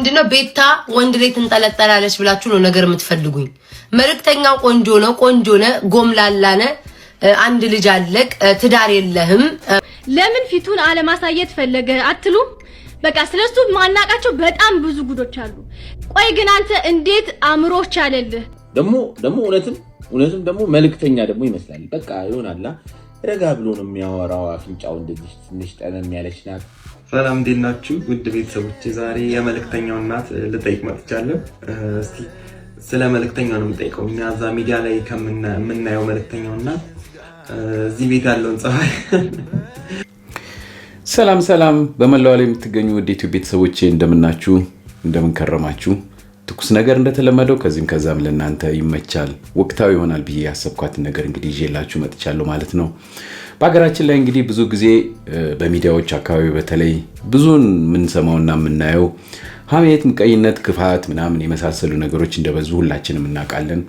ምንድነው ቤታ ወንድ ላይ ተንጠለጠላለች ብላችሁ ነው ነገር የምትፈልጉኝ? መልእክተኛው ቆንጆ ነው፣ ቆንጆ ነው፣ ጎምላላ ነው፣ አንድ ልጅ አለቅ፣ ትዳር የለህም። ለምን ፊቱን አለማሳየት ፈለገ አትሉ? በቃ ስለሱ ማናቃቸው በጣም ብዙ ጉዶች አሉ። ቆይ ግን አንተ እንዴት አምሮች አለልህ? ደሞ እውነትም ደሞ መልእክተኛ ደሞ ይመስላል። በቃ ይሆናላ ረጋ ብሎ ነው የሚያወራው። አፍንጫው እንደዚህ ትንሽ ጠመም ያለች ናት። ሰላም እንዴት ናችሁ ውድ ቤተሰቦቼ? ዛሬ የመልእክተኛው እናት ልጠይቅ መጥቻለሁ። እስቲ ስለ መልእክተኛው ነው የምጠይቀው። እኛ እዛ ሚዲያ ላይ ከምናየው መልእክተኛው እናት እዚህ ቤት ያለውን ጸባይ። ሰላም በመላው ዓለም የምትገኙ ውድ ዩቲዩብ ቤተሰቦቼ እንደምናችሁ፣ እንደምንከረማችሁ። ትኩስ ነገር እንደተለመደው ከዚህም ከዛም ለእናንተ ይመቻል ወቅታዊ ይሆናል ብዬ ያሰብኳትን ነገር እንግዲህ ይዤላችሁ መጥቻለሁ ማለት ነው። በሀገራችን ላይ እንግዲህ ብዙ ጊዜ በሚዲያዎች አካባቢ በተለይ ብዙን የምንሰማውና የምናየው ሐሜት፣ ምቀኝነት፣ ክፋት ምናምን የመሳሰሉ ነገሮች እንደበዙ ሁላችንም እናውቃለን።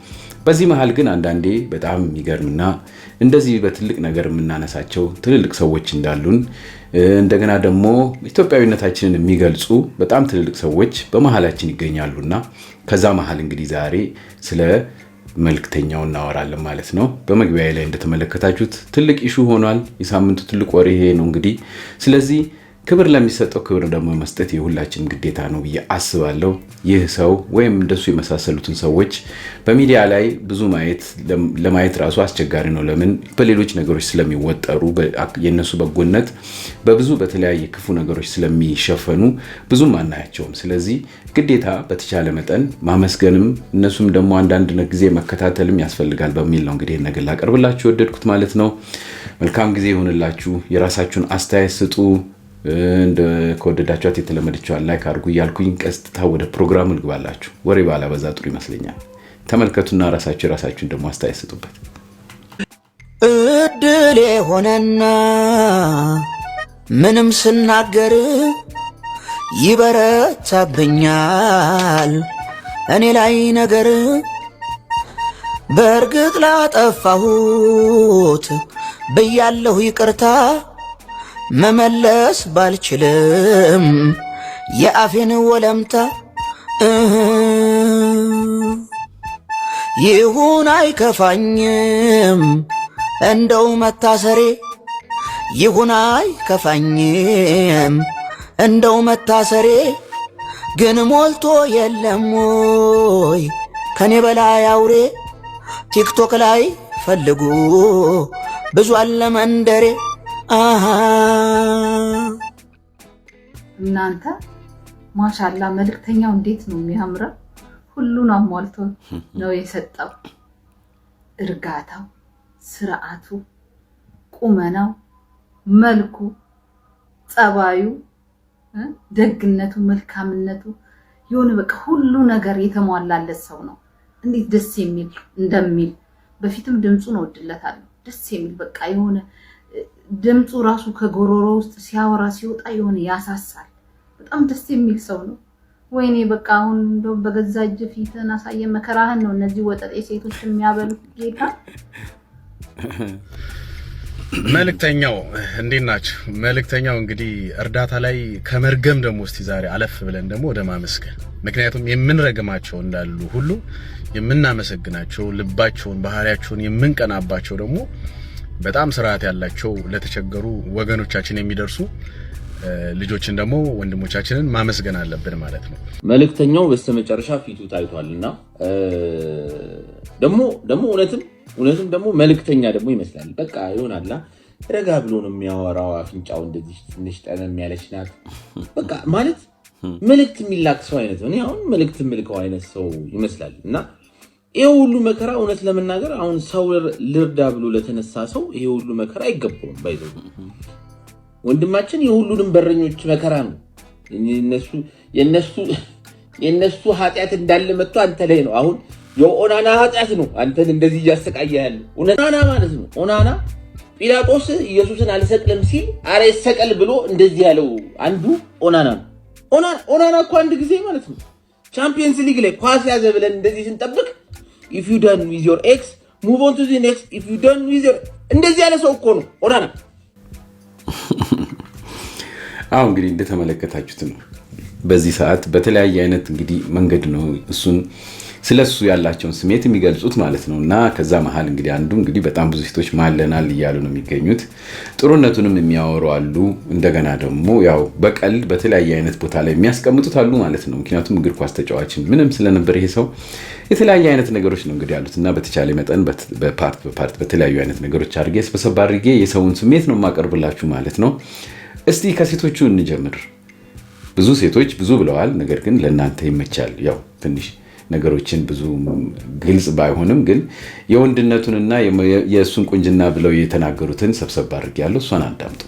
በዚህ መሃል ግን አንዳንዴ በጣም የሚገርምና እንደዚህ በትልቅ ነገር የምናነሳቸው ትልልቅ ሰዎች እንዳሉን እንደገና ደግሞ ኢትዮጵያዊነታችንን የሚገልጹ በጣም ትልልቅ ሰዎች በመሃላችን ይገኛሉና ከዛ መሃል እንግዲህ ዛሬ ስለ መልእክተኛው እናወራለን ማለት ነው። በመግቢያዬ ላይ እንደተመለከታችሁት ትልቅ ኢሹ ሆኗል። የሳምንቱ ትልቅ ወሬ ይሄ ነው እንግዲህ። ስለዚህ ክብር ለሚሰጠው ክብር ደግሞ መስጠት የሁላችን ግዴታ ነው ብዬ አስባለሁ። ይህ ሰው ወይም እንደሱ የመሳሰሉትን ሰዎች በሚዲያ ላይ ብዙ ለማየት ራሱ አስቸጋሪ ነው። ለምን? በሌሎች ነገሮች ስለሚወጠሩ፣ የነሱ በጎነት በብዙ በተለያየ ክፉ ነገሮች ስለሚሸፈኑ ብዙም አናያቸውም። ስለዚህ ግዴታ በተቻለ መጠን ማመስገንም እነሱም ደግሞ አንዳንድ ጊዜ መከታተልም ያስፈልጋል በሚል ነው እንግዲህ ነገር ላቀርብላችሁ ወደድኩት ማለት ነው። መልካም ጊዜ ይሁንላችሁ። የራሳችሁን አስተያየት ስጡ። ከወደዳችኋት የተለመደችዋን ላይክ አድርጉ እያልኩኝ ቀጥታ ወደ ፕሮግራሙ ልግባላችሁ። ወሬ ባላበዛ ጥሩ ይመስለኛል። ተመልከቱና የራሳችሁን ደግሞ አስተያየት ስጡበት። እድል የሆነና ምንም ስናገር ይበረታብኛል እኔ ላይ ነገር። በእርግጥ ላጠፋሁት ብያለሁ ይቅርታ፣ መመለስ ባልችልም የአፌን ወለምታ። ይሁን አይከፋኝም እንደው መታሰሬ፣ ይሁን አይከፋኝም እንደው መታሰሬ። ግን ሞልቶ የለም ወይ ከኔ በላይ አውሬ? ቲክቶክ ላይ ፈልጉ ብዙ አለ መንደሬ። እናንተ ማሻአላ መልእክተኛው እንዴት ነው የሚያምረው! ሁሉን አሟልቶ ነው የሰጠው። እርጋታው፣ ስርዓቱ፣ ቁመናው፣ መልኩ፣ ጸባዩ፣ ደግነቱ፣ መልካምነቱ የሆነ በቃ ሁሉ ነገር የተሟላለት ሰው ነው። እንዴት ደስ የሚል እንደሚል በፊትም ድምጹን ወድለታለሁ። ደስ የሚል በቃ የሆነ ድምጹ ራሱ ከጎሮሮ ውስጥ ሲያወራ ሲወጣ የሆነ ያሳሳል። በጣም ደስ የሚል ሰው ነው። ወይኔ በቃ አሁን እንደው በገዛ እጅ ፊትን አሳየ መከራህን ነው እነዚህ ወጠጤ ሴቶች የሚያበሉት ጌታ። መልእክተኛው እንዴት ናችሁ? መልእክተኛው እንግዲህ እርዳታ ላይ ከመርገም ደግሞ እስቲ ዛሬ አለፍ ብለን ደግሞ ወደ ማመስገን፣ ምክንያቱም የምንረግማቸው እንዳሉ ሁሉ የምናመሰግናቸው ልባቸውን ባህሪያቸውን የምንቀናባቸው ደግሞ በጣም ስርዓት ያላቸው ለተቸገሩ ወገኖቻችን የሚደርሱ ልጆችን ደግሞ ወንድሞቻችንን ማመስገን አለብን ማለት ነው። መልእክተኛው በስተመጨረሻ ፊቱ ታይቷልና ደግሞ እውነትም ደግሞ መልእክተኛ ደግሞ ይመስላል። በቃ ይሆናላ ረጋ ብሎ ነው የሚያወራው። አፍንጫው እንደዚህ ትንሽ ጠመም ያለች ናት። በቃ ማለት መልእክት የሚላክ ሰው አይነት ነው። አሁን መልእክት ምልከው አይነት ሰው ይመስላል። እና ይሄ ሁሉ መከራ እውነት ለመናገር አሁን ሰው ልርዳ ብሎ ለተነሳ ሰው ይሄ ሁሉ መከራ አይገባውም። ባይዘው ወንድማችን የሁሉንም በረኞች መከራ ነው። የነሱ ኃጢያት እንዳለ መጥቶ አንተ ላይ ነው። አሁን የኦናና ኃጢያት ነው አንተን እንደዚህ እያሰቃየ ያለው። ኦናና ማለት ነው። ኦናና ጲላጦስ ኢየሱስን አልሰቅልም ሲል አረ ይሰቀል ብሎ እንደዚህ ያለው አንዱ ኦናና ነው። ኦናና እኮ አንድ ጊዜ ማለት ነው ቻምፒየንስ ሊግ ላይ ኳስ ያዘ ብለን እንደዚህ ስንጠብቅ if you done with your ex move on to the next if you done with your እንደዚህ ያለ ሰው እኮ ነው ኦናና። አሁን እንግዲህ እንደተመለከታችሁት ነው በዚህ ሰዓት በተለያየ አይነት እንግዲህ መንገድ ነው እሱን ስለሱ ያላቸውን ስሜት የሚገልጹት ማለት ነውና ከዛ መሃል እንግዲህ አንዱ እንግዲህ በጣም ብዙ ሴቶች ማለናል እያሉ ነው የሚገኙት። ጥሩነቱንም የሚያወሩ አሉ። እንደገና ደግሞ ያው በቀል በተለያየ አይነት ቦታ ላይ የሚያስቀምጡት አሉ ማለት ነው። ምክንያቱም እግር ኳስ ተጫዋችን ምንም ስለነበር ይሄ ሰው የተለያየ አይነት ነገሮች ነው እንግዲህ ያሉትና በተቻለ መጠን በፓርት በተለያዩ አይነት ነገሮች አድርጌ ስበሰብ አድርጌ የሰውን ስሜት ነው ማቀርብላችሁ ማለት ነው። እስቲ ከሴቶቹ እንጀምር። ብዙ ሴቶች ብዙ ብለዋል። ነገር ግን ለእናንተ ይመቻል ያው ትንሽ ነገሮችን ብዙ ግልጽ ባይሆንም ግን የወንድነቱንና የእሱን ቁንጅና ብለው የተናገሩትን ሰብሰብ አድርጌያለሁ። እሷን አዳምጡ።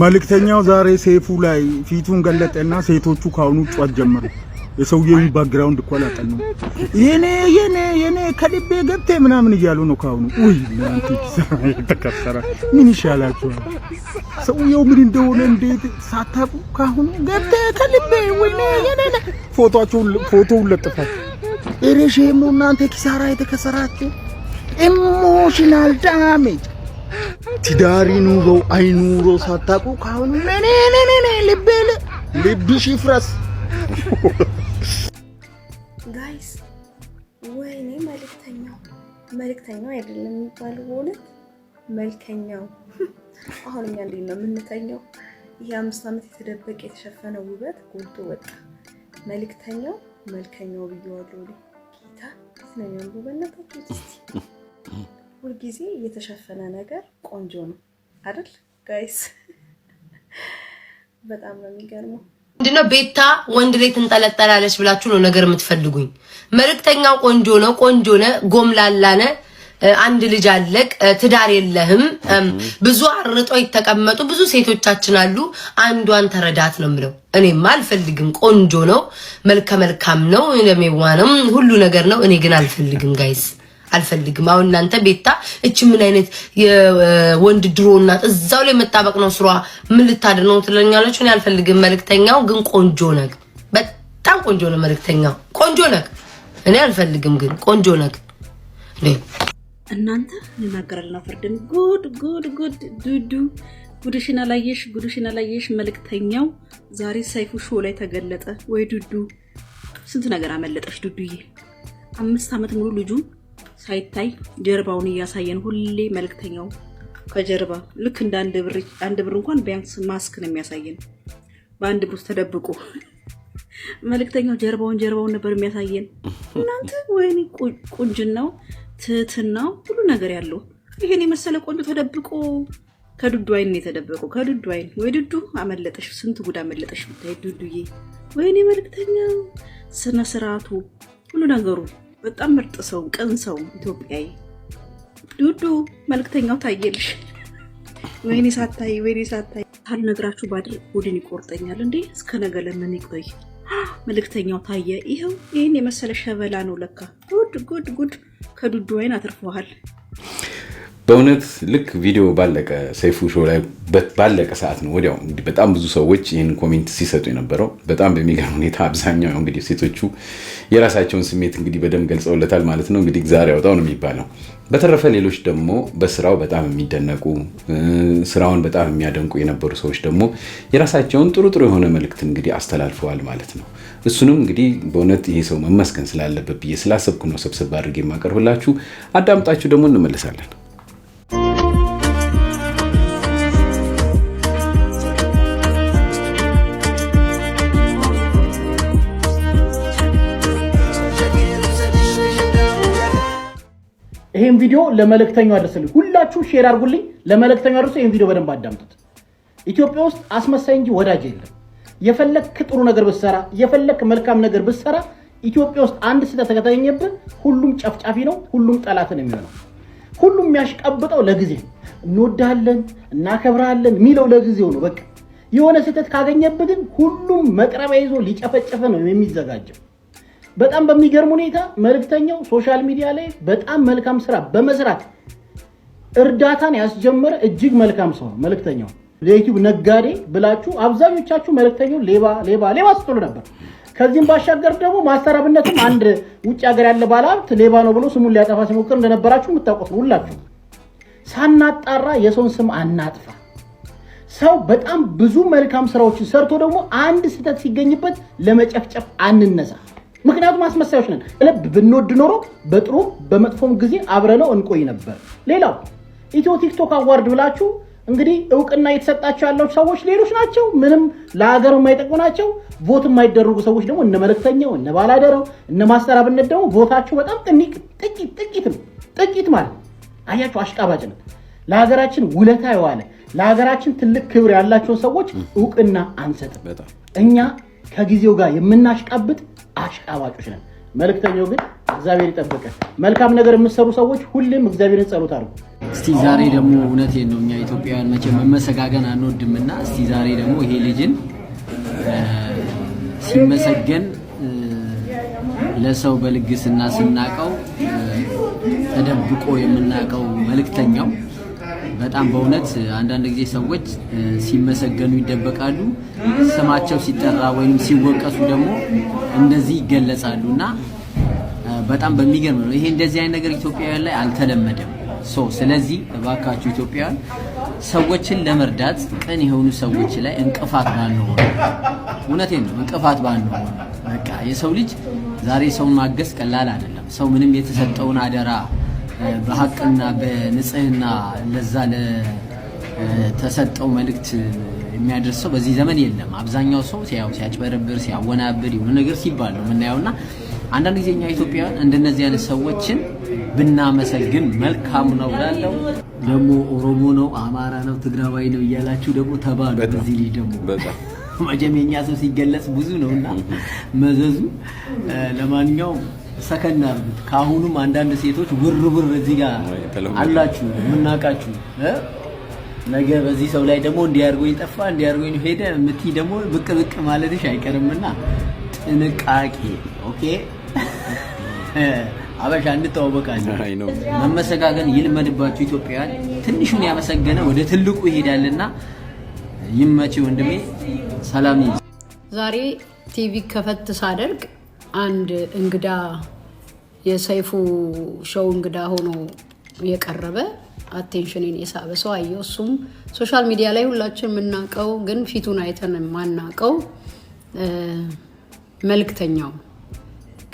መልእክተኛው ዛሬ ሴፉ ላይ ፊቱን ገለጠና ሴቶቹ ካሁኑ ጫት ጀመሩ። የሰውየው ባክግራውንድ እኮ አላጠኑ የኔ ከልቤ ገብቴ ምናምን እያሉ ነው ካሁኑ። ውይ እናንተ ተከሰረ ምን ይሻላችኋል? ሰውየው ምን እንደሆነ እንዴት ሳታቁ ካሁኑ ገብቴ ከልቤ ወይኔ የኔ ፎቶውን ለጥፋት እረሼሙ እናንተ ኪሳራ የተከሰራችሁ ኢሞሽናል ዳሜጅ ትዳሪ ኑሮ አይኑሮ ሳታቁ ካሁኑ ልብሽ ይፍረስ። ጋይስ ወይኔ መልእክተኛው አይደለም የሚባለው በእውነት መልከኛው። አሁን እኛ እንዴት ነው የምንተኛው? ይሄ 5 ዓመት የተደበቀ የተሸፈነ ውበት ጎልቶ ወጣ። መልእክተኛው መልከኛው ብየዋለሁ። ጌታ ስለኛው በበነታችሁ እስቲ ሁልጊዜ የተሸፈነ ነገር ቆንጆ ነው አይደል ጋይስ? በጣም ነው የሚገርመው። ምንድነው ቤታ ወንድ ላይ ትንጠለጠላለች ብላችሁ ነው ነገር የምትፈልጉኝ? መልእክተኛው ቆንጆ ነው፣ ቆንጆ ነው፣ ጎምላላነ አንድ ልጅ አለቅ፣ ትዳር የለህም፣ ብዙ አርጦ የተቀመጡ ብዙ ሴቶቻችን አሉ። አንዷን ተረዳት ነው የምለው። እኔማ አልፈልግም። ቆንጆ ነው፣ መልካም ነው፣ ለሜዋ ነው፣ ሁሉ ነገር ነው። እኔ ግን አልፈልግም ጋይስ፣ አልፈልግም። አሁን እናንተ ቤታ እቺ ምን አይነት የወንድ ድሮና እዛው ላይ መጣበቅ ነው ስሯ፣ ምን ልታደር ነው ትለኛለች። እኔ አልፈልግም። መልእክተኛው ግን ቆንጆ ነህ፣ በጣም ቆንጆ ነው። መልእክተኛው ቆንጆ ነህ፣ እኔ አልፈልግም። ግን ቆንጆ ነህ። እናንተ እናገራለና ፈርደን ጉድ ዱዱ ጉድሽና ላየሽ መልእክተኛው ዛሬ ሰይፉ ሾው ላይ ተገለጠ። ወይ ዱዱ ስንት ነገር አመለጠሽ ዱዱዬ። 5 ዓመት ሙሉ ልጁ ሳይታይ ጀርባውን እያሳየን ሁሌ መልእክተኛው ከጀርባ ልክ እንደ አንድ ብር እንኳን ቢያንስ ማስክ ነው የሚያሳየን። በአንድ ብር ተደብቆ መልእክተኛው ጀርባውን ነበር የሚያሳየን። እናንተ ወይኔ ቁንጅናው ትህትናው ሁሉ ነገር ያለው ይሄን የመሰለ ቆንጆ ተደብቆ ከዱዱ አይን የተደበቀው ከዱዱ አይን። ወይ ዱዱ አመለጠሽ፣ ስንት ጉድ አመለጠሽ ብታይ ዱዱዬ። ወይኔ መልእክተኛው ስነ ስርዓቱ ሁሉ ነገሩ በጣም ምርጥ ሰው፣ ቅን ሰው፣ ኢትዮጵያዊ ዱዱ መልእክተኛው ታየልሽ። ወይኔ ሳታይ ካልነግራችሁ ባድር ሆድን ይቆርጠኛል እንዴ። እስከ ነገ ለምን ይቆይ? መልእክተኛው ታየ። ይሄው ይሄን የመሰለ ሸበላ ነው ለካ። ጉድ ከዱዱ አይን አትርፈዋል። በእውነት ልክ ቪዲዮ ባለቀ ሰይፉ ሾው ላይ ባለቀ ሰዓት ነው ወዲያው እንግዲህ በጣም ብዙ ሰዎች ይህን ኮሜንት ሲሰጡ የነበረው። በጣም በሚገርም ሁኔታ አብዛኛው እንግዲህ ሴቶቹ የራሳቸውን ስሜት እንግዲህ በደንብ ገልጸውለታል ማለት ነው። እንግዲህ እግዚአብሔር ያውጣው ነው የሚባለው። በተረፈ ሌሎች ደግሞ በስራው በጣም የሚደነቁ ስራውን በጣም የሚያደንቁ የነበሩ ሰዎች ደግሞ የራሳቸውን ጥሩ የሆነ መልእክት እንግዲህ አስተላልፈዋል ማለት ነው። እሱንም እንግዲህ በእውነት ይሄ ሰው መመስገን ስላለበት ብዬ ስላሰብኩ ነው ሰብሰብ አድርጌ የማቀርብላችሁ። አዳምጣችሁ ደግሞ እንመለሳለን። ይሄን ቪዲዮ ለመልእክተኛው አድርሱልኝ። ሁላችሁ ሼር አድርጉልኝ፣ ለመልእክተኛው አድርሱ። ይሄን ቪዲዮ በደንብ አዳምጡት። ኢትዮጵያ ውስጥ አስመሳይ እንጂ ወዳጅ የለም። የፈለክ ጥሩ ነገር ብትሰራ፣ የፈለክ መልካም ነገር ብትሰራ፣ ኢትዮጵያ ውስጥ አንድ ስህተት ከተገኘብህ ሁሉም ጨፍጫፊ ነው፣ ሁሉም ጠላት ነው የሚሆነው። ሁሉም የሚያሽቀብጠው ለጊዜ እንወዳለን እናከብራለን የሚለው ለጊዜው ነው። በቃ የሆነ ስህተት ካገኘብህ ግን ሁሉም መቅረቢያ ይዞ ሊጨፈጨፈ ነው የሚዘጋጀው። በጣም በሚገርም ሁኔታ መልእክተኛው ሶሻል ሚዲያ ላይ በጣም መልካም ስራ በመስራት እርዳታን ያስጀመረ እጅግ መልካም ሰው ነው መልእክተኛው። ለዩቲዩብ ነጋዴ ብላችሁ አብዛኞቻችሁ መልእክተኛው ሌባ ስትሉ ነበር። ከዚህም ባሻገር ደግሞ ማስተር አብነትም አንድ ውጭ ሀገር ያለ ባለሀብት ሌባ ነው ብሎ ስሙን ሊያጠፋ ሲሞክር እንደነበራችሁ የምታውቁት ሁላችሁ። ሳናጣራ የሰውን ስም አናጥፋ። ሰው በጣም ብዙ መልካም ስራዎችን ሰርቶ ደግሞ አንድ ስህተት ሲገኝበት ለመጨፍጨፍ አንነሳ። ምክንያቱም አስመሳዮች ነን። ልብ ብንወድ ኖሮ በጥሩ በመጥፎም ጊዜ አብረነው እንቆይ ነበር። ሌላው ኢትዮ ቲክቶክ አዋርድ ብላችሁ እንግዲህ እውቅና የተሰጣቸው ያለው ሰዎች ሌሎች ናቸው። ምንም ለሀገር የማይጠቅሙ ናቸው። ቮት የማይደረጉ ሰዎች ደግሞ እነ መልእክተኛው፣ እነ ባላደራው፣ እነ ማስተር አብነት ደግሞ ቮታቸው በጣም ጥቂት ማለት አያችሁ። አሽቃባጭ ነው። ለሀገራችን ውለታ የዋለ ለሀገራችን ትልቅ ክብር ያላቸውን ሰዎች እውቅና አንሰጥም። እኛ ከጊዜው ጋር የምናሽቃብጥ አሽቃባጮች ነን። መልእክተኛው ግን እግዚአብሔር ይጠብቀ። መልካም ነገር የምትሰሩ ሰዎች ሁሌም እግዚአብሔርን ጸሎት አድርጉ። እስቲ ዛሬ ደግሞ እውነቴን ነው እኛ ኢትዮጵያውያን መቼም መመሰጋገን አንወድምና እስቲ ዛሬ ደግሞ ይሄ ልጅን ሲመሰገን ለሰው በልግስና ስናቀው ተደብቆ የምናቀው መልእክተኛው በጣም በእውነት አንዳንድ ጊዜ ሰዎች ሲመሰገኑ ይደበቃሉ፣ ስማቸው ሲጠራ ወይም ሲወቀሱ ደግሞ እንደዚህ ይገለጻሉና በጣም በሚገርም ነው። ይሄ እንደዚህ አይነት ነገር ኢትዮጵያውያን ላይ አልተለመደም። ስለዚህ እባካችሁ ኢትዮጵያውያን ሰዎችን ለመርዳት ቅን የሆኑ ሰዎች ላይ እንቅፋት ባንሆን፣ እውነቴን ነው እንቅፋት ባንሆን። በቃ የሰው ልጅ ዛሬ ሰውን ማገዝ ቀላል አይደለም። ሰው ምንም የተሰጠውን አደራ በሐቅና በንጽህና ለዛ ለተሰጠው መልእክት የሚያደርሰው በዚህ ዘመን የለም። አብዛኛው ሰው ሲያጭበረብር ሲያወናብር የሆነ ነገር ሲባል ነው የምናየውና አንዳንድ ጊዜ እኛ ኢትዮጵያውያን እንደነዚህ አይነት ሰዎችን ብናመሰግን መልካም ነው እላለሁ። ደግሞ ኦሮሞ ነው፣ አማራ ነው፣ ትግራዋይ ነው እያላችሁ ደግሞ ተባሉ። በዚህ ልጅ ደግሞ መቼም የኛ ሰው ሲገለጽ ብዙ ነውና መዘዙ። ለማንኛውም ሰከና ካሁኑም አንዳንድ ሴቶች ውርውር እዚህ ጋር አላችሁ የምናውቃችሁ ነገ በዚህ ሰው ላይ ደግሞ እንዲያርጎኝ ጠፋ እንዲያርጎኝ ሄደ የምትይ ደግሞ ብቅ ማለትሽ አይቀርምና ጥንቃቄ። ኦኬ አበሻ እንተዋወቃለን። መመሰጋገን ይልመድባችሁ ኢትዮጵያውያን። ትንሹን ያመሰገነ ወደ ትልቁ ይሄዳልና ይመች ወንድሜ። ሰላም ይሁን። ዛሬ ቲቪ ከፈት ሳደርግ አንድ እንግዳ የሰይፉ ሾው እንግዳ ሆኖ የቀረበ አቴንሽንን የሳበ ሰው አየሁ። እሱም ሶሻል ሚዲያ ላይ ሁላችን የምናውቀው ግን ፊቱን አይተን የማናውቀው መልእክተኛው።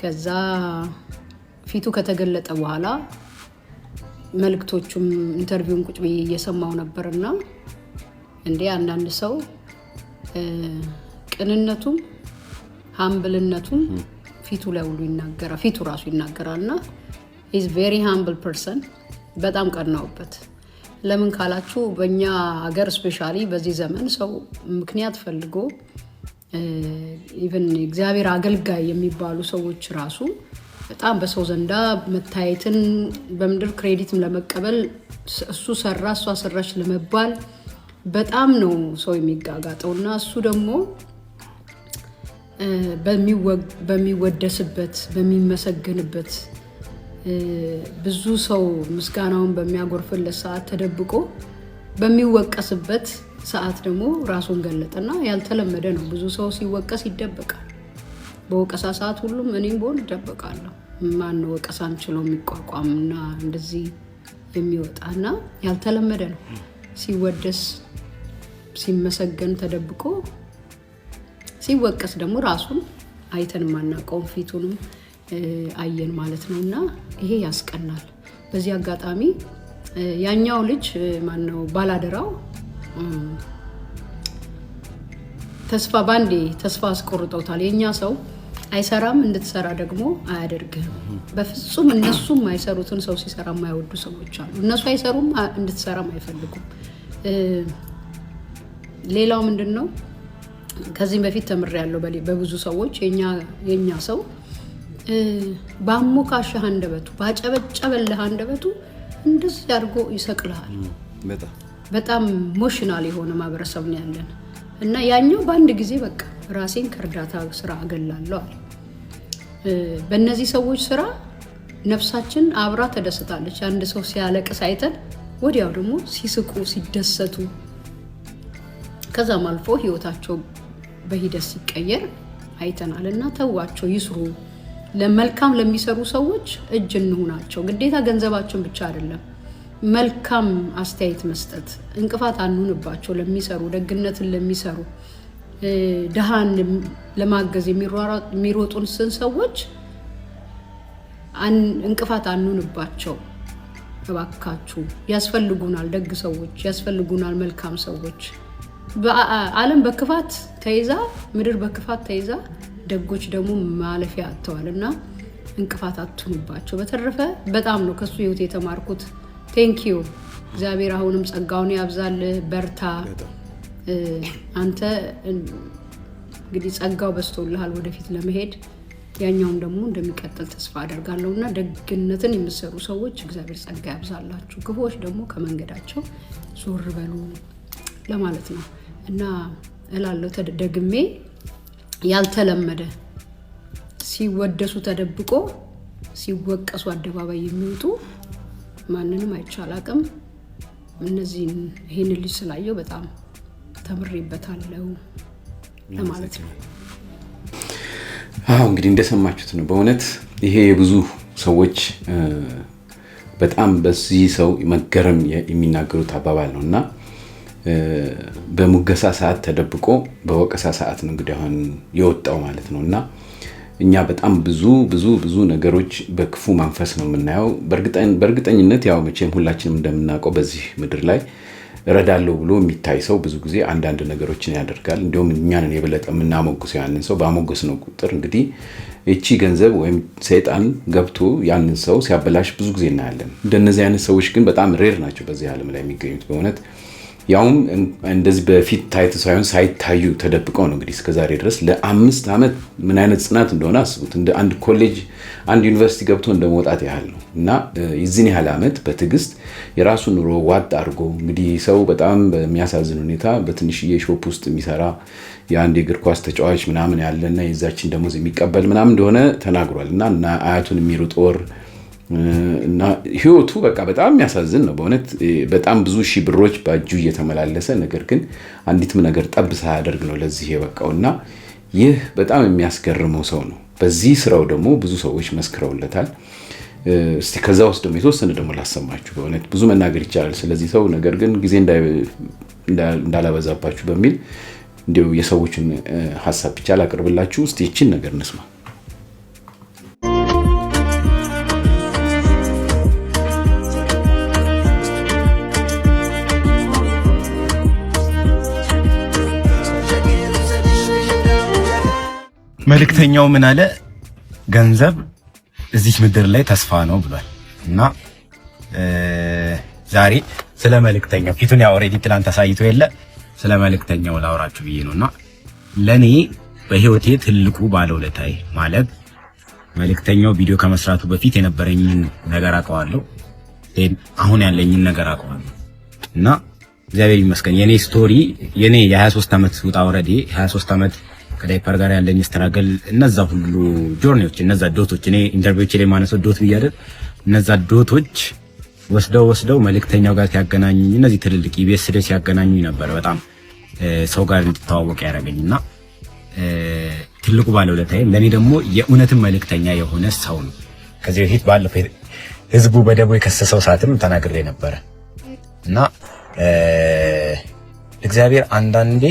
ከዛ ፊቱ ከተገለጠ በኋላ መልእክቶቹም ኢንተርቪውን ቁጭ ብዬ እየሰማው ነበርና እንዴ አንዳንድ ሰው ቅንነቱም ሃምብልነቱም ፊቱ ላይ ሁሉ ይናገራል፣ ፊቱ ራሱ ይናገራልና ኢዝ ቬሪ ሃምብል ፐርሰን። በጣም ቀናውበት። ለምን ካላችሁ በእኛ ሀገር ስፔሻሊ በዚህ ዘመን ሰው ምክንያት ፈልጎ ኢቨን እግዚአብሔር አገልጋይ የሚባሉ ሰዎች ራሱ በጣም በሰው ዘንዳ መታየትን በምድር ክሬዲትም ለመቀበል እሱ ሰራ እሷ ሰራች ለመባል በጣም ነው ሰው የሚጋጋጠውና እሱ ደግሞ በሚወደስበት በሚመሰገንበት ብዙ ሰው ምስጋናውን በሚያጎርፍለት ሰዓት ተደብቆ በሚወቀስበት ሰዓት ደግሞ ራሱን ገለጠና ያልተለመደ ነው። ብዙ ሰው ሲወቀስ ይደበቃል። በወቀሳ ሰዓት ሁሉም እኔም ቦል ይደበቃለሁ። ማን ነው ወቀሳን ችሎ የሚቋቋምና እንደዚህ የሚወጣና ያልተለመደ ነው። ሲወደስ ሲመሰገን ተደብቆ ሲወቀስ ደግሞ ራሱን አይተን ማናቀውን ፊቱንም አየን ማለት ነውና ይሄ ያስቀናል። በዚህ አጋጣሚ ያኛው ልጅ ማነው ባላደራው ተስፋ አስቆርጦታል። የኛ ሰው አይሰራም እንድትሰራ ደግሞ አያደርግም። በፍጹም እነሱም አይሰሩትን ሰው ሲሰራ የማይወዱ ሰዎች አሉ። እነሱ አይሰሩም እንድትሰራም አይፈልጉም። ሌላው ምንድነው ከዚህ በፊት ተምሬያለሁ በብዙ ሰዎች የኛ ሰው ባሞካሸህ አንደበቱ ባጨበጨበልህ አንደበቱ እንደዚህ አድርጎ ይሰቅልሃል። በጣም ኢሞሽናል የሆነ ማህበረሰብ ነው ያለን እና ያኛው በአንድ ጊዜ በቃ ራሴን ከእርዳታ ስራ አገላለሁ አለ። በእነዚህ ሰዎች ስራ ነፍሳችን አብራ ተደስታለች። አንድ ሰው ሲያለቅስ አይተን ወዲያው ደግሞ ሲስቁ ሲደሰቱ ከዛም አልፎ ህይወታቸው በሂደት ሲቀየር አይተናል። እና ተዋቸው ይስሩ። ለመልካም ለሚሰሩ ሰዎች እጅ እንሁናቸው። ግዴታ ገንዘባቸውን ብቻ አይደለም፣ መልካም አስተያየት መስጠት። እንቅፋት አንሁንባቸው። ለሚሰሩ ደግነትን ለሚሰሩ ደሃን ለማገዝ የሚሮጡን ሰዎች እንቅፋት አንሁንባቸው። እባካችሁ ያስፈልጉናል፣ ደግ ሰዎች ያስፈልጉናል፣ መልካም ሰዎች። ዓለም በክፋት ተይዛ፣ ምድር በክፋት ተይዛ፣ ደጎች ደግሞ ማለፊያ አጥተዋልና እንቅፋት አትሁኑባቸው። በተረፈ በጣም ነው ከሱ ህይወት የተማርኩት። ቴንኪዩ። እግዚአብሔር አሁንም ጸጋውን ያብዛል። በርታ። አንተ እንግዲህ ጸጋው በስቶልሃል ወደፊት ለመሄድ፣ ያኛውም ደግሞ እንደሚቀጥል ተስፋ አደርጋለሁና ደግነትን የሚሰሩ ሰዎች እግዚአብሔር ጸጋ ያብዛላችሁ፣ ክፉዎች ደግሞ ከመንገዳቸው ዞር በሉ ለማለት ነው እና እላለሁ። ደግሜ ያልተለመደ ሲወደሱ ተደብቆ ሲወቀሱ አደባባይ የሚወጡ ማንንም አይቻላቅም። እነዚህን ይሄን ልጅ ስላየው በጣም ተምሬበታለሁ ለማለት ነው። እንግዲህ እንደሰማችሁት ነው። በእውነት ይሄ የብዙ ሰዎች በጣም በዚህ ሰው መገረም የሚናገሩት አባባል ነውና በሙገሳ ሰዓት ተደብቆ በወቀሳ ሰዓት ነው እንግዲህ አሁን የወጣው ማለት ነውና እኛ በጣም ብዙ ነገሮች በክፉ መንፈስ ነው የምናየው። በእርግጠኝነት ያው መቼም ሁላችንም እንደምናውቀው በዚህ ምድር ላይ እረዳለሁ ብሎ የሚታይ ሰው ብዙ ጊዜ አንዳንድ ነገሮችን ያደርጋል። እንዲሁም እኛንን የበለጠ የምናሞግሰው ያንን ሰው ባሞገስ ነው ቁጥር እንግዲህ እቺ ገንዘብ ወይም ሰይጣን ገብቶ ያንን ሰው ሲያበላሽ ብዙ ጊዜ እናያለን። እንደነዚህ አይነት ሰዎች ግን በጣም ሬር ናቸው በዚህ ዓለም ላይ የሚገኙት በእውነት። ያውም እንደዚህ በፊት ታይቶ ሳይሆን ሳይታዩ ተደብቀው ነው እንግዲህ እስከዛሬ ድረስ ለ5 ዓመት ምን አይነት ጽናት እንደሆነ አስቡት። እንደ አንድ ኮሌጅ አንድ ዩኒቨርሲቲ ገብቶ እንደመውጣት ያህል ነው እና የዚህን ያህል ዓመት በትዕግስት የራሱን ኑሮ ዋጥ አድርጎ እንግዲህ ሰው በጣም በሚያሳዝን ሁኔታ በትንሽዬ ሾፕ ውስጥ የሚሰራ የአንድ የእግር ኳስ ተጫዋች ምናምን ያለና የዛችን ደሞዝ የሚቀበል ምናምን እንደሆነ ተናግሯል እና አያቱን የሚሩጥ ወር እና ህይወቱ በቃ በጣም የሚያሳዝን ነው በእውነት። በጣም ብዙ ሺህ ብሮች በእጁ እየተመላለሰ ነገር ግን አንዲትም ነገር ጠብ ሳያደርግ ነው ለዚህ የበቃውና ይህ በጣም የሚያስገርመው ሰው ነው። በዚህ ስራው ደግሞ ብዙ ሰዎች መስክረውለታል። እስቲ ከዛ ውስጥ ደግሞ የተወሰነ ደግሞ ላሰማችሁ። በእውነት ብዙ መናገር ይቻላል ስለዚህ ሰው፣ ነገር ግን ጊዜ እንዳላበዛባችሁ በሚል እንዲሁ የሰዎችን ሀሳብ ብቻ ላቅርብላችሁ። እስቲ ይችን ነገር እንስማ። መልእክተኛው ምን አለ? ገንዘብ እዚህ ምድር ላይ ተስፋ ነው ብሏል። እና ዛሬ ስለ መልእክተኛው ፊቱን ያው ኦሬዲ ትላንት አሳይቶ የለ ስለ መልእክተኛው ላውራችሁ ብዬ ነውና ለኔ በህይወቴ ትልቁ ባለውለታዬ ማለት መልእክተኛው ቪዲዮ ከመስራቱ በፊት የነበረኝን ነገር አውቀዋለሁ፣ አሁን ያለኝን ነገር አውቀዋለሁ። እና እግዚአብሔር ይመስገን የኔ ስቶሪ የኔ የ23 ዓመት ውጣ ወረዴ 23 ዓመት ከዳይፐር ጋር ያለኝ ስትራገል እነዛ ሁሉ ጆርኒዎች እነዛ ዶቶች እኔ ኢንተርቪዎች ላይ ማነሰው ዶት ብያደር እነዛ ዶቶች ወስደው መልእክተኛው ጋር ሲያገናኙ እነዚህ ትልልቅ ኢቢኤስ ላይ ሲያገናኙ ነበር በጣም ሰው ጋር እንድተዋወቅ ያደረገኝና ትልቁ ባለውለታዬ ለኔ ደግሞ የእውነትም መልእክተኛ የሆነ ሰው ነው። ከዚህ በፊት ባለፈው ህዝቡ በደቦ የከሰሰው ሰዓትም ተናግሬ ነበር እና እግዚአብሔር አንዳንዴ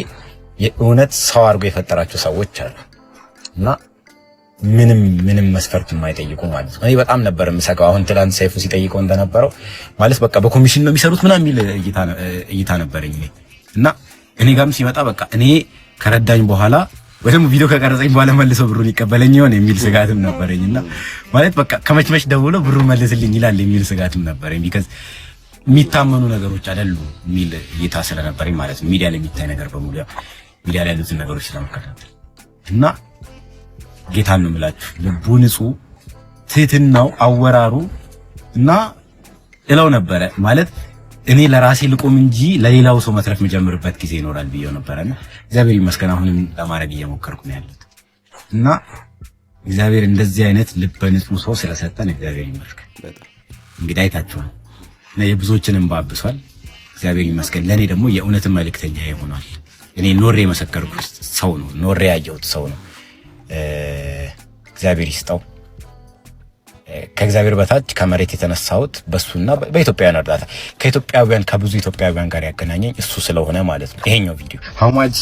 የእውነት ሰው አድርጎ የፈጠራቸው ሰዎች አሉ እና ምንም መስፈርት የማይጠይቁ ማለት ነው። እኔ በጣም ነበር የምሰጋው። አሁን ትላንት ሰይፉ ሲጠይቀው እንደነበረው ማለት በቃ በኮሚሽን ነው የሚሰሩት ምናምን የሚል እይታ ነበረኝ እና እኔ ጋርም ሲመጣ በቃ እኔ ከረዳኝ በኋላ ወይ ደግሞ ቪዲዮ ከቀረጸኝ በኋላ መልሰው ብሩን ይቀበለኝ ይሆን የሚል ስጋትም ነበረኝና ማለት በቃ ከመችመች ደውሎ ብሩን መልስልኝ ይላል የሚል ስጋትም ነበረኝ። ቢካዝ የሚታመኑ ነገሮች አይደሉ የሚል እይታ ስለነበረኝ ማለት ነው። ሚዲያ ላይ የሚታይ ነገር በሙሉ ሚዲያ ላይ ያሉትን ነገሮች ስለመከታተል እና ጌታን ነው የምላችሁ ልቡ ንጹህ፣ ትህትናው፣ አወራሩ እና እለው ነበረ ማለት እኔ ለራሴ ልቆም እንጂ ለሌላው ሰው መትረፍ መጀመርበት ጊዜ ይኖራል ብዬው ነበርና እግዚአብሔር ይመስገን አሁንም ለማድረግ እየሞከርኩ ነው ያለሁት እና እግዚአብሔር እንደዚህ አይነት ልበ ንጹህ ሰው ስለሰጠን እግዚአብሔር ይመስገን። እንግዲህ አይታችኋል እና የብዙዎችን እንባ አብሷል። እግዚአብሔር ይመስገን። ለኔ ደግሞ የእውነትን መልእክተኛ ይሆናል። እኔ ኖሬ የመሰከርኩት ሰው ነው፣ ኖሬ ያየሁት ሰው ነው። እግዚአብሔር ይስጠው። ከእግዚአብሔር በታች ከመሬት የተነሳሁት በሱና በኢትዮጵያውያን እርዳታ ከኢትዮጵያውያን ከብዙ ኢትዮጵያውያን ጋር ያገናኘኝ እሱ ስለሆነ ማለት ነው። ይሄኛው ቪዲዮ how much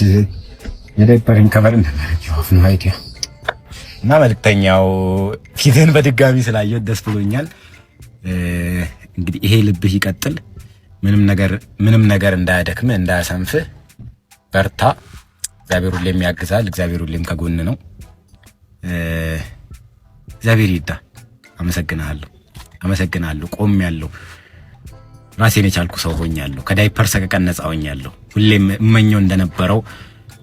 የዳይፐርን ከቨር እንደነበረው ነው አይዲያ እና መልክተኛው ፊትን በድጋሚ ስላየው ደስ ብሎኛል። እንግዲህ ይሄ ልብህ ይቀጥል፣ ምንም ነገር እንዳያደክም እንዳያሰንፍ፣ በርታ። እግዚአብሔር ሁሌም ያግዛል። እግዚአብሔር ሁሌም ከጎን ነው። እግዚአብሔር ይርዳ። አመሰግናለሁ። ቆሜያለሁ። ራሴን የቻልኩ ሰው ሆኛለሁ። ከዳይፐር ሰቀቀን ነፃ ሆኛለሁ። ሁሌም እመኘው እንደነበረው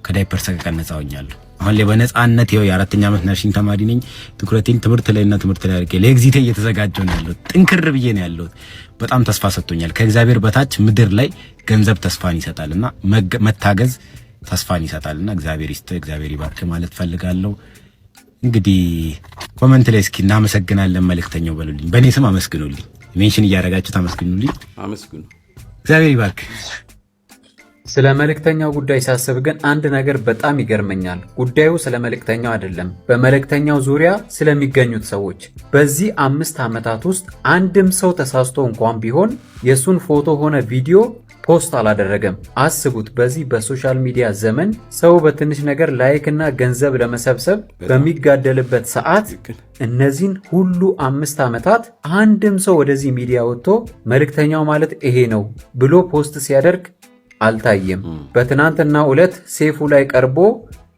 ከዳይፐር ሰቀቀን ነፃ ሆኛለሁ። አሁን ላይ በነፃነት ይኸው የ4ኛ ዓመት ነርሲንግ ተማሪ ነኝ። ትኩረቴን ትምህርት ላይ አድርጌ ለኤግዚቴ እየተዘጋጀሁ ነው ያለሁት። ጥንክር ብዬ ነው ያለሁት። በጣም ተስፋ ሰጥቶኛል። ከእግዚአብሔር በታች ምድር ላይ ገንዘብ ተስፋን ይሰጣልና መታገዝ ተስፋን ይሰጣልና እግዚአብሔር ይስጥ፣ እግዚአብሔር ይባርክ ማለት ፈልጋለሁ። እንግዲህ ኮሜንት ላይ እስኪ እናመሰግናለን መልእክተኛው በሉልኝ። በእኔ ስም አመስግኑልኝ። ሜንሽን እያደረጋችሁ ታመስግኑልኝ። አመስግኑ። እግዚአብሔር ይባርክ። ስለ መልእክተኛው ጉዳይ ሳስብ ግን አንድ ነገር በጣም ይገርመኛል። ጉዳዩ ስለ መልእክተኛው አይደለም፣ በመልእክተኛው ዙሪያ ስለሚገኙት ሰዎች። በዚህ 5 ዓመታት ውስጥ አንድም ሰው ተሳስቶ እንኳን ቢሆን የሱን ፎቶ ሆነ ቪዲዮ ፖስት አላደረገም። አስቡት፣ በዚህ በሶሻል ሚዲያ ዘመን ሰው በትንሽ ነገር ላይክ እና ገንዘብ ለመሰብሰብ በሚጋደልበት ሰዓት እነዚህን ሁሉ 5 ዓመታት አንድም ሰው ወደዚህ ሚዲያ ወጥቶ መልእክተኛው ማለት ይሄ ነው ብሎ ፖስት ሲያደርግ አልታየም። በትናንትናው ዕለት ሴፉ ላይ ቀርቦ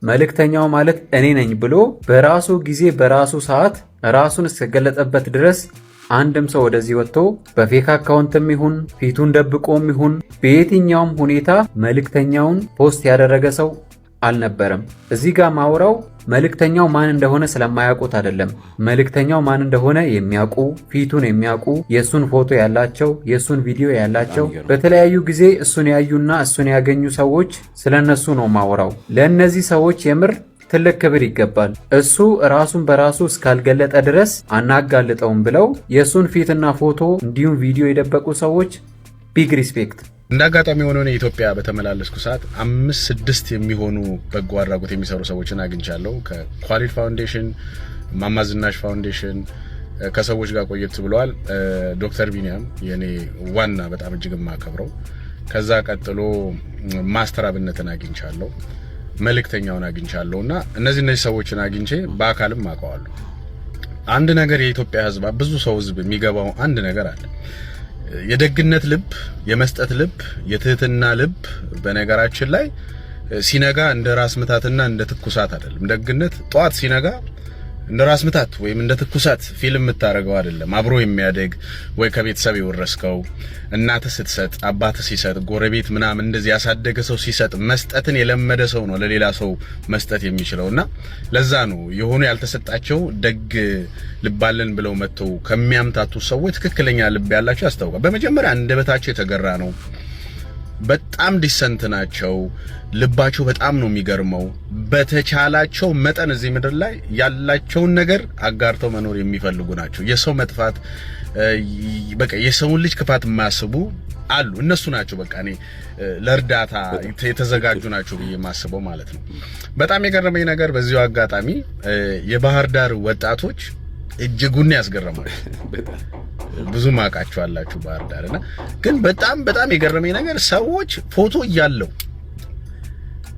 መልእክተኛው ማለት እኔ ነኝ ብሎ በራሱ ጊዜ በራሱ ሰዓት ራሱን እስከገለጠበት ድረስ አንድም ሰው ወደዚህ ወጥቶ በፌክ አካውንትም ይሁን ፊቱን ደብቆም ይሁን በየትኛውም ሁኔታ መልእክተኛውን ፖስት ያደረገ ሰው አልነበረም። እዚህ ጋር ማውራው መልእክተኛው ማን እንደሆነ ስለማያውቁት አይደለም። መልእክተኛው ማን እንደሆነ የሚያውቁ፣ ፊቱን የሚያውቁ፣ የሱን ፎቶ ያላቸው፣ የሱን ቪዲዮ ያላቸው፣ በተለያዩ ጊዜ እሱን ያዩና እሱን ያገኙ ሰዎች ስለነሱ ነው ማውራው። ለእነዚህ ሰዎች የምር ትልቅ ክብር ይገባል። እሱ ራሱን በራሱ እስካልገለጠ ድረስ አናጋልጠውም ብለው የሱን ፊትና ፎቶ እንዲሁም ቪዲዮ የደበቁ ሰዎች ቢግ ሪስፔክት። እንደ አጋጣሚ የሆነው ኢትዮጵያ በተመላለስኩ ሰዓት 5-6 የሚሆኑ በጎ አድራጎት የሚሰሩ ሰዎችን አግኝቻለሁ። ከኳሊድ ፋውንዴሽን፣ ማማዝናሽ ፋውንዴሽን ከሰዎች ጋር ቆየት ብለዋል። ዶክተር ቢኒያም የኔ ዋና በጣም እጅግ የማከብረው፣ ከዛ ቀጥሎ ማስተር አብነትን አግኝቻለሁ፣ መልእክተኛውን አግኝቻለሁና እነዚህ ሰዎችን አግኝቼ በአካልም አውቀዋለሁ። አንድ ነገር የኢትዮጵያ ሕዝብ ብዙ ሰው ሕዝብ የሚገባው አንድ ነገር አለ። የደግነት ልብ፣ የመስጠት ልብ፣ የትህትና ልብ በነገራችን ላይ ሲነጋ እንደ ራስ ምታትና እንደ ትኩሳት አይደለም። ደግነት ጧት ሲነጋ እንደ ራስ ምታት ወይም እንደ ትኩሳት ፊልም የምታረገው አይደለም። አብሮ የሚያደግ ወይ ከቤተሰብ የወረስከው እናትህ ስትሰጥ፣ አባትህ ሲሰጥ፣ ጎረቤት ምናምን እንደዚህ ያሳደገ ሰው ሲሰጥ መስጠትን የለመደ ሰው ነው ለሌላ ሰው መስጠት የሚችለውና ለዛ ነው የሆኑ ያልተሰጣቸው ደግ ልባለን ብለው መተው ከሚያምታቱ ሰዎች ትክክለኛ ልብ ያላቸው ያስታውቃል። በመጀመሪያ አንደበታቸው የተገራ ነው። በጣም ዲሰንት ናቸው። ልባቸው በጣም ነው የሚገርመው። በተቻላቸው መጠን እዚህ ምድር ላይ ያላቸውን ነገር አጋርተው መኖር የሚፈልጉ ናቸው። የሰው መጥፋት በቃ የሰውን ልጅ ክፋት የማያስቡ አሉ። እነሱ ናቸው በቃ እኔ ለእርዳታ የተዘጋጁ ናቸው ብዬ የማስበው ማለት ነው። በጣም የገረመኝ ነገር በዚሁ አጋጣሚ የባህር ዳር ወጣቶች እጅጉን ያስገረማል። ብዙ ማቃቸው አላችሁ ባህር ዳርና ግን በጣም የገረመኝ ነገር ሰዎች ፎቶ እያለው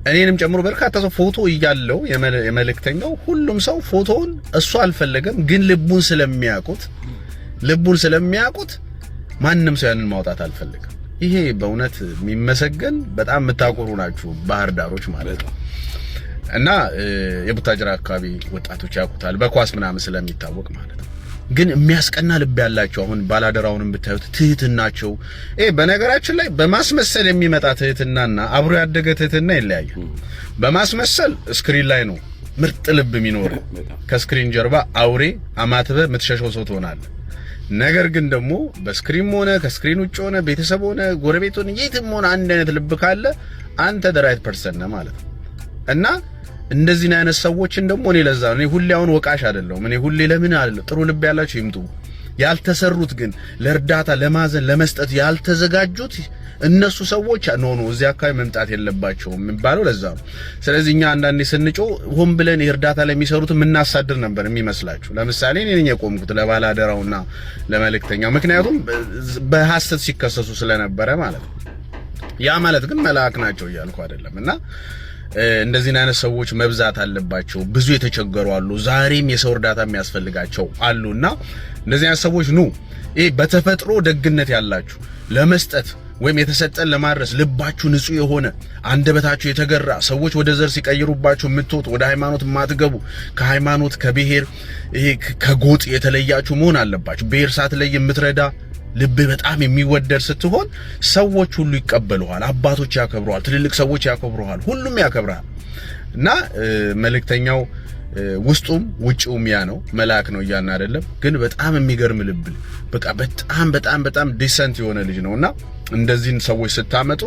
እኔንም ጨምሮ በርካታ ሰው ፎቶ እያለው የመልእክተኛው ሁሉም ሰው ፎቶውን እሱ አልፈለገም፣ ግን ልቡን ስለሚያውቁት ማንም ሰው ያንን ማውጣት አልፈለገም። ይሄ በእውነት የሚመሰገን በጣም የምታቆሩ ናችሁ ባህር ዳሮች ማለት ነው። እና የቡታጅራ አካባቢ ወጣቶች ያውቁታል በኳስ ምናምን ስለሚታወቅ ማለት ነው። ግን የሚያስቀና ልብ ያላቸው አሁን ባላደራውንም ብታዩት ትህትናቸው በነገራችን ላይ በማስመሰል የሚመጣ ትህትናና አብሮ ያደገ ትህትና ይለያያል። በማስመሰል ስክሪን ላይ ነው ምርጥ ልብ የሚኖር፣ ከስክሪን ጀርባ አውሬ አማትበ የምትሸሸው ሰው ትሆናለህ። ነገር ግን ደግሞ በስክሪን ሆነ ከስክሪን ውጭ ሆነ ቤተሰብ ሆነ ጎረቤት ሆነ የትም ሆነ አንድ አይነት ልብ ካለ አንተ the right person ነህ ማለት ነው። እና እንደዚህ አይነት ሰዎችን ደግሞ እኔ ለዛ ነው ሁሌ አሁን ወቃሽ አይደለሁም። እኔ ሁሌ ለምን አይደለም ጥሩ ልብ ያላችሁ ይምጡ፣ ያልተሰሩት ግን ለእርዳታ ለማዘን ለመስጠት ያልተዘጋጁት እነሱ ሰዎች ነው እዚህ አካባቢ መምጣት የለባቸውም የሚባለው ለዛ ነው። ስለዚህ እኛ አንዳንዴ ስንጮ ሆን ብለን እርዳታ ለሚሰሩት የምናሳድር ነበር የሚመስላችሁ። ለምሳሌ እኔ ነኝ የቆምኩት ለባላደራውና ለመልእክተኛው፣ ምክንያቱም በሐሰት ሲከሰሱ ስለነበረ ማለት ነው። ያ ማለት ግን መልአክ ናቸው እያልኩ አይደለም። እና እንደዚህ አይነት ሰዎች መብዛት አለባቸው። ብዙ የተቸገሩ አሉ፣ ዛሬም የሰው እርዳታ የሚያስፈልጋቸው አሉና እንደዚህ አይነት ሰዎች ይሄ በተፈጥሮ ደግነት ያላችሁ ለመስጠት ወይም የተሰጠን ለማድረስ ልባችሁ ንጹህ የሆነ አንደበታችሁ የተገራ ሰዎች ወደ ዘር ሲቀይሩባችሁ የምትወጡ ወደ ሃይማኖት ማትገቡ ከሃይማኖት ከብሔር ይሄ ከጎጥ የተለያችሁ መሆን አለባችሁ። ብሔር ሳትለይ የምትረዳ ልብ በጣም የሚወደድ ስትሆን ሰዎች ሁሉ ይቀበሉሃል፣ አባቶች ያከብሩሃል፣ ትልልቅ ሰዎች ያከብሩሃል፣ ሁሉም ያከብራል። እና መልእክተኛው ውስጡም ውጪውም ያ ነው፣ መልአክ ነው እያልን አይደለም። ግን በጣም የሚገርም ልብ በቃ በጣም ዲሰንት የሆነ ልጅ ነውና እንደዚህን ሰዎች ስታመጡ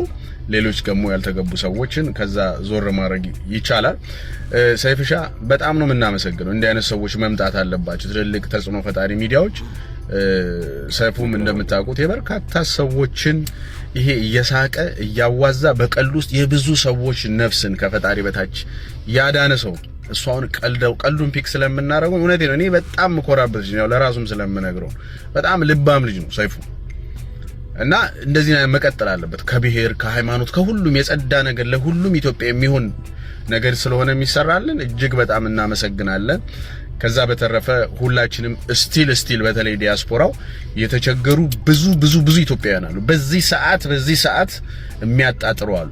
ሌሎች ደግሞ ያልተገቡ ሰዎችን ከዛ ዞር ማድረግ ይቻላል። ሰይፍሻ በጣም ነው የምናመሰግነው። እንዲህ አይነት ሰዎች መምጣት አለባቸው፣ ትልልቅ ተጽዕኖ ፈጣሪ ሚዲያዎች። ሰይፉም እንደምታውቁት የበርካታ ሰዎችን ይሄ እየሳቀ እያዋዛ በቀልድ ውስጥ የብዙ ሰዎች ነፍስን ከፈጣሪ በታች ያዳነ ሰው እሱ አሁን ቀልዱን ፒክ ስለምናደርገው እውነቴ ነው። እኔ በጣም መኮራበት ልጅ ነው፣ ለራሱም ስለምነግረው በጣም ልባም ልጅ ነው ሰይፉ። እና እንደዚህ መቀጠል አለበት። ከብሔር ከሃይማኖት ከሁሉም የጸዳ ነገር ለሁሉም ኢትዮጵያ የሚሆን ነገር ስለሆነ የሚሰራልን እጅግ በጣም እናመሰግናለን። ከዛ በተረፈ ሁላችንም ስቲል በተለይ ዲያስፖራው የተቸገሩ ብዙ ኢትዮጵያውያን አሉ። በዚህ ሰዓት የሚያጣጥሩ አሉ።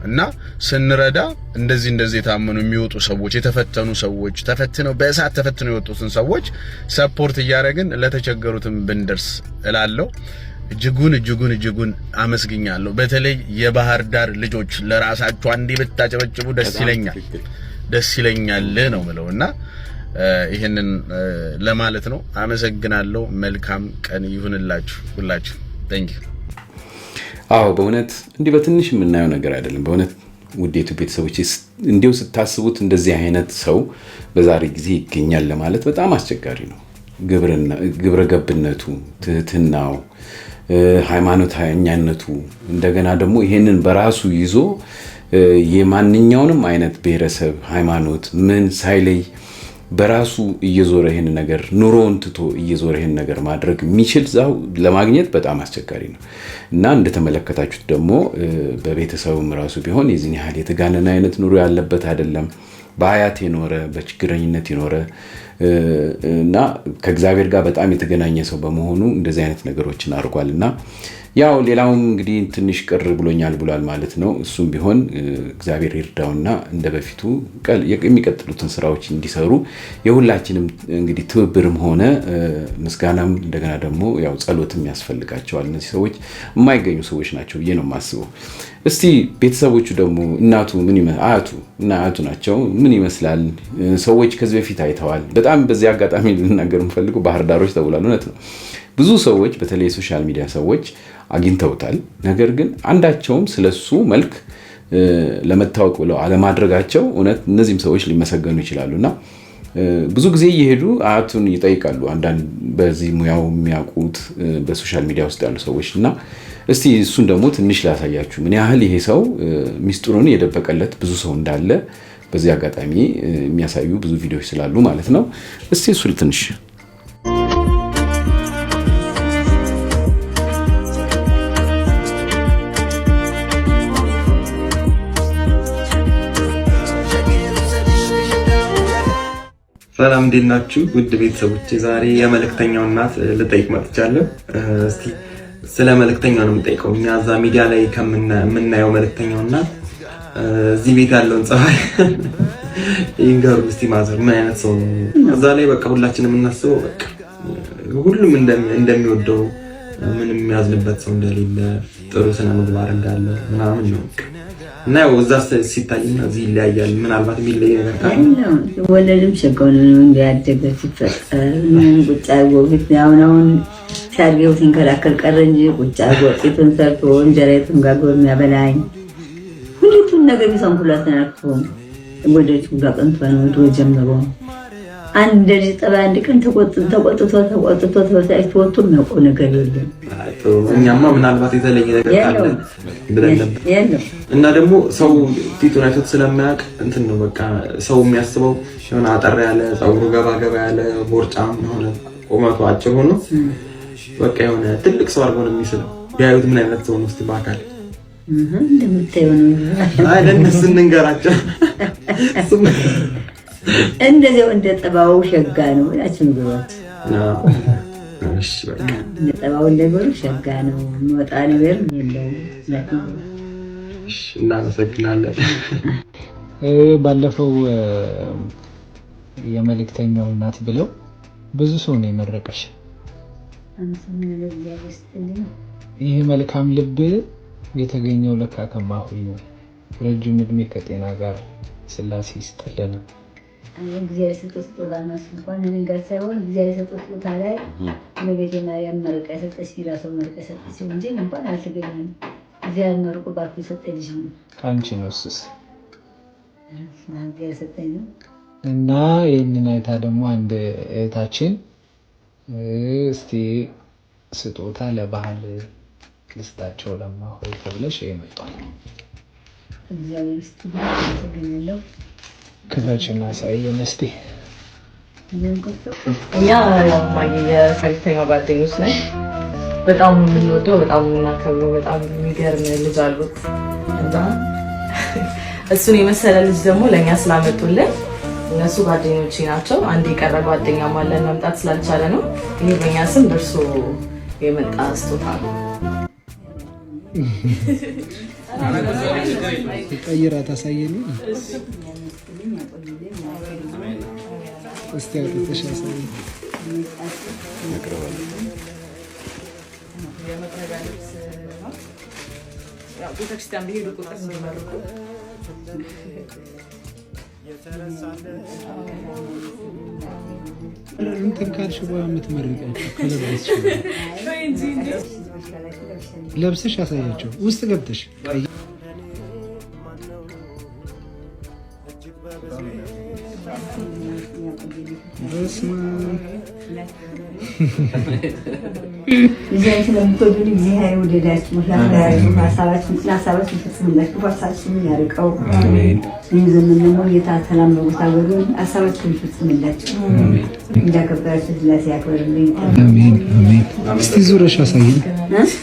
እና ስንረዳ እንደዚህ የታመኑ የሚወጡ ሰዎች የተፈተኑ ሰዎች ተፈትነው በእሳት ተፈትነው የወጡትን ሰዎች ሰፖርት እያደረግን ለተቸገሩትም ብንደርስ እላለሁ። እጅጉን አመስግኛለሁ። በተለይ የባህር ዳር ልጆች ለራሳችሁ አንዴ ብታጨበጭቡ ደስ ይለኛል ነው ምለውና ይሄንን ለማለት ነው። አመሰግናለሁ። መልካም ቀን ይሁንላችሁ ሁላችሁ። ታንኪ አዎ በእውነት እንዲህ በትንሽ የምናየው ነገር አይደለም። በእውነት ውዴቱ ቤተሰቦች እንዲው ስታስቡት እንደዚህ አይነት ሰው በዛሬ ጊዜ ይገኛል ለማለት በጣም አስቸጋሪ ነው። ግብረ ገብነቱ፣ ትህትናው፣ ሃይማኖተኛነቱ እንደገና ደግሞ ይሄንን በራሱ ይዞ የማንኛውንም አይነት ብሔረሰብ ሃይማኖት ምን ሳይለይ በራሱ እየዞረ ይሄን ነገር ኑሮውን ትቶ እየዞረ ይሄን ነገር ማድረግ የሚችል ዛው ለማግኘት በጣም አስቸጋሪ ነው እና እንደተመለከታችሁት ደግሞ በቤተሰቡም ራሱ ቢሆን የዚህን ያህል የተጋነነ አይነት ኑሮ ያለበት አይደለም። በአያት የኖረ በችግረኝነት የኖረ እና ከእግዚአብሔር ጋር በጣም የተገናኘ ሰው በመሆኑ እንደዚህ አይነት ነገሮችን አድርጓልና ያው ሌላውም እንግዲህ ትንሽ ቅር ብሎኛል ብሏል ማለት ነው። እሱም ቢሆን እግዚአብሔር ይርዳውና እንደበፊቱ የሚቀጥሉትን ስራዎች እንዲሰሩ የሁላችንም እንግዲህ ትብብርም ሆነ ምስጋናም እንደገና ደግሞ ያው ጸሎትም ያስፈልጋቸዋል። እነዚህ ሰዎች የማይገኙ ሰዎች ናቸው ብዬ ነው የማስበው። እስቲ ቤተሰቦቹ ደግሞ እናቱ አያቱ ናቸው ምን ይመስላል? ሰዎች ከዚህ በፊት አይተዋል። በጣም በዚህ አጋጣሚ ልናገር የምፈልገው ባህር ዳሮች ተብሏል። እውነት ነው ብዙ ሰዎች በተለይ ሶሻል ሚዲያ ሰዎች አግኝተውታል። ነገር ግን አንዳቸውም ስለሱ መልክ ለመታወቅ ብለው አለማድረጋቸው እውነት እነዚህም ሰዎች ሊመሰገኑ ይችላሉና ብዙ ጊዜ እየሄዱ አያቱን ይጠይቃሉ። አንዳንድ በዚህ ሙያው የሚያውቁት በሶሻል ሚዲያ ውስጥ ያሉ ሰዎችና እስቲ እሱን ደግሞ ትንሽ ላሳያችሁ ምን ያህል ይሄ ሰው ሚስጥሩን የደበቀለት ብዙ ሰው እንዳለ በዚህ አጋጣሚ የሚያሳዩ ብዙ ቪዲዮዎች ስላሉ ማለት ነው። እስቲ እሱ ትንሽ ሰላም እንዴት ናችሁ? ውድ ቤተሰቦቼ ዛሬ የመልእክተኛው እናት ልጠይቅ መጥቻለሁ። እስቲ ስለ መልእክተኛው ነው የምጠይቀው። እኛ እዛ ሚዲያ ላይ ከምናየው መልእክተኛው እናት እዚህ ቤት ያለውን ጸባይ ይንገሩ እስቲ። ማዘር ምን አይነት ሰው ነው? እዛ ላይ በቃ ሁላችንም የምናስበው በቃ ሁሉም እንደሚወደው ምንም የሚያዝንበት ሰው እንደሌለ ጥሩ ስነ ምግባር እንዳለ ምናምን ነው እና ያው እዛ ሲታይና እዚህ ይለያያል። ምናልባት የሚለይ ነገር ካለ ወለልም ሸቆን እንዲያደገ ሲፈጠር ምን ቁጭ አድርጎ ፊት አሁን ሲያድገው ሲንከላከል ቀረ እንጂ ቁጭ አድርጎ ቂጡን ሰርቶ እንጀራቱን ጋግሮ የሚያበላኝ ሁሉም ነገር ቢሰንኩላት ናቸው። ወደቹ ጋር ቀንቷን ወደ ጀምሮ አንድ ልጅ ጠባ አንድ ቀን ተቆጥቶ ተበሳጭቶ ወጥቶ የሚያውቀው ነገር የለም። እኛማ ምናልባት የተለየ ነገር ካለ ብለን ነበር እና ደግሞ ሰው ፊቱን አይቶት ስለማያውቅ እንትን ነው በቃ ሰው የሚያስበው የሆነ አጠር ያለ ፀጉሩ ገባ ያለ ቦርጫም ሆነ ቁመቱ አጭር ሆኖ በቃ የሆነ ትልቅ ሰው አድርጎ ነው የሚስለው። ቢያዩት ምን አይነት ሰው ነው እስቲ ባካል እንደምታየው ነው አይደንስ እንንገራቸው እንደዚያው እንደ ጠባው ሸጋ ነው ያችን ግባት እሺ በቃ እንደ ጠባው እንደገሩ ሸጋ ነው ወጣ ነገር የለውም። እሺ እናመሰግናለን። ባለፈው የመልእክተኛው እናት ብለው ብዙ ሰው ነው የመረቀሽ። ይህ መልካም ልብ የተገኘው ለካ ከማሁይ ነው። ረጅም እድሜ ከጤና ጋር ስላሴ ይስጥልን። እግዚአብሔር ሰጠው ስጦታ ነው። እንኳን እኔ ጋር ሳይሆን እግዚአብሔር ሰጠው ስጦታ ላይ ለቤቴና ያመረቀ ሰጠች ራሱ መርቀ ሰጠች እንጂ እንኳን አልተገኘም። እግዚአብሔር መርቆ ባርኩ ሰጠኝ ልጅ ነው። አንቺ ነውስ እግዚአብሔር ሰጠኝ ነው። እና ይህንን አይታ ደግሞ አንድ እህታችን እስቲ ስጦታ ለባህል ልስጣቸው ለማሆይ ተብለሽ ይመጣል። እግዚአብሔር ይስጥልኝ ተገኘለው ከታችና ሳይየን እስቲ እኛ የመልእክተኛው ጓደኞች ነን። በጣም የምንወደው በጣም የምናከብረው በጣም የሚገርም ልጅ አሉት እና እሱን የመሰለ ልጅ ደግሞ ለእኛ ስላመጡልን እነሱ ጓደኞቼ ናቸው። አንድ የቀረ ጓደኛም አለን መምጣት ስላልቻለ ነው። ይሄ በእኛ ስም ደርሶ የመጣ ስጦታ ነው። ቀይራ ታሳየኝ እስቲ አውጥተሽ አሳየኝ። ቤተክርስቲያን ቢሄዱ ቁጥር የሚመርቁ እንትን ካልሽ በኋላ የምትመርቂያቸው ከለበስሽ ለብሰሽ አሳያቸው። ውስጥ ገብተሽ እግዚአብሔር ስለምትወዱን እግዚአብሔር ወደዳችሁ ሀሳባችን ፍጽምላችሁ ሀሳባችን ያርቀው። ይህ ዘመን ደግሞ ጌታ ሰላም በቦታ በሉን ሀሳባችን ፍጽምላችሁ እንዳከበራችሁ ስላሴ ያክብርልኝ። አሜን አሜን። እስቲ ዙረሽ አሳየኝ።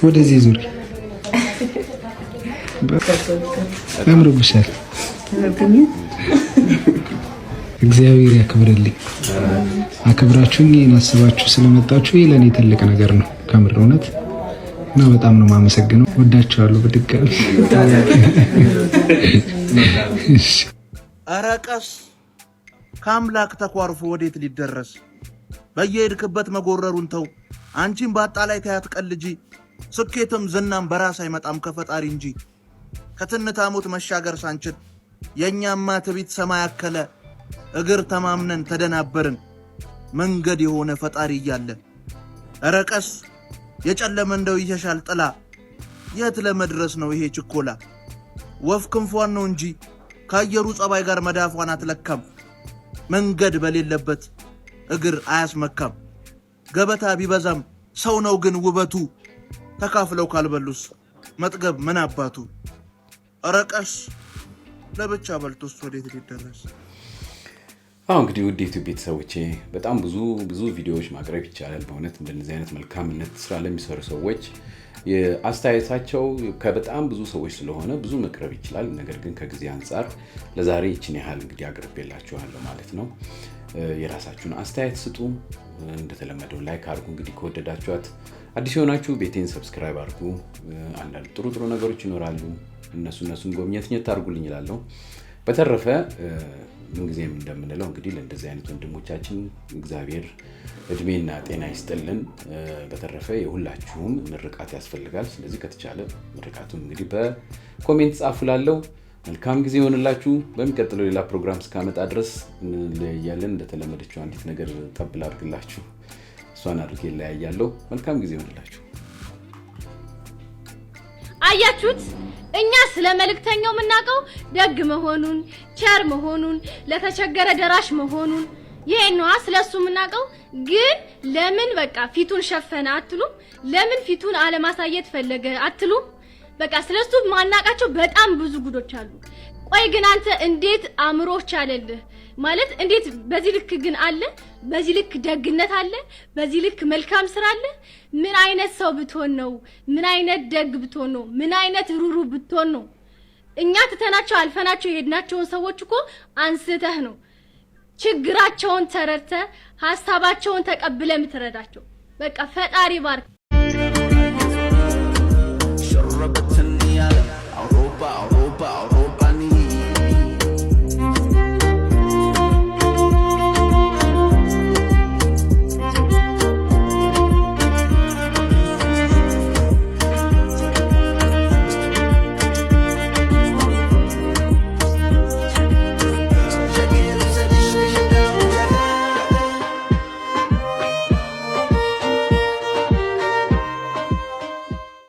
ወደዚህ ዙር። ያምርብሻል። እግዚአብሔር ያክብርልኝ። አክብራችሁኝ ይህን አስባችሁ ስለመጣችሁ ይህ ለእኔ ትልቅ ነገር ነው ከምር እውነት እና በጣም ነው የማመሰግነው። ወዳችኋለሁ በድጋሚ። ኧረ ቀስ ከአምላክ ተኳርፎ ወዴት ሊደረስ በየሄድክበት መጎረሩን ተው። አንቺን ባጣ ላይ ታያት ቀልጂ። ስኬትም ዝናም በራስ አይመጣም ከፈጣሪ እንጂ። ከትንታ ሞት መሻገር ሳንችል የእኛማ ትቢት ሰማይ አከለ። እግር ተማምነን ተደናበርን መንገድ የሆነ ፈጣሪ እያለ። ኧረ ቀስ የጨለመ እንደው ይሸሻል ጥላ። የት ለመድረስ ነው ይሄ ችኮላ? ወፍ ክንፏን ነው እንጂ ከአየሩ ጸባይ ጋር መዳፏን አትለካም። መንገድ በሌለበት እግር አያስመካም። ገበታ ቢበዛም ሰው ነው ግን ውበቱ። ተካፍለው ካልበሉስ መጥገብ ምን አባቱ? ኧረ ቀስ ለብቻ በልቶስ ወዴት ሊደረስ? እንግዲህ ውድ የዩቲዩብ ቤተሰቦቼ በጣም ብዙ ቪዲዮዎች ማቅረብ ይቻላል። በእውነት እንደዚህ አይነት መልካምነት ስራ ለሚሰሩ ሰዎች አስተያየታቸው ከበጣም ብዙ ሰዎች ስለሆነ ብዙ መቅረብ ይችላል። ነገር ግን ከጊዜ አንፃር ለዛሬ ይችን ያህል እንግዲህ አቅርቤላችኋለሁ ማለት ነው። የራሳችሁን አስተያየት ስጡ። እንደተለመደው ላይክ አድርጉ። እንግዲህ ከወደዳችኋት አዲስ የሆናችሁ ቤቴን ሰብስክራይብ አድርጉ። አንዳንድ ጥሩ ነገሮች ይኖራሉ። እነሱን ጎብኘት አድርጉልኝ እላለሁ። በተረፈ ምንጊዜም እንደምንለው እንግዲህ ለእንደዚህ አይነት ወንድሞቻችን እግዚአብሔር እድሜና ጤና ይስጥልን። በተረፈ የሁላችሁም ምርቃት ያስፈልጋል። ስለዚህ ከተቻለ ምርቃቱን እንግዲህ በኮሜንት ጻፉላለሁ። መልካም ጊዜ ይሆንላችሁ። በሚቀጥለው ሌላ ፕሮግራም እስካመጣ ድረስ እንለያለን። እንደተለመደችው አንዲት ነገር ጠብል አድርግላችሁ እሷን አድርጌ እለያያለሁ። መልካም ጊዜ ይሆንላችሁ። አያችሁት? እኛ ስለ መልእክተኛው የምናውቀው ደግ መሆኑን፣ ቸር መሆኑን፣ ለተቸገረ ደራሽ መሆኑን ይሄን ነው ስለሱ የምናውቀው። ግን ለምን በቃ ፊቱን ሸፈነ አትሉም? ለምን ፊቱን አለማሳየት ፈለገ አትሉም? በቃ ስለሱ ማናቃቸው በጣም ብዙ ጉዶች አሉ። ቆይ ግን አንተ እንዴት አእምሮች አለልህ ማለት እንዴት በዚህ ልክ ግን አለ? በዚህ ልክ ደግነት አለ? በዚህ ልክ መልካም ስራ አለ? ምን አይነት ሰው ብትሆን ነው? ምን አይነት ደግ ብትሆን ነው? ምን አይነት ሩሩ ብትሆን ነው? እኛ ትተናቸው አልፈናቸው የሄድናቸውን ሰዎች እኮ አንስተህ ነው ችግራቸውን ተረድተህ ሐሳባቸውን ተቀብለህ የምትረዳቸው። በቃ ፈጣሪ ባርክ።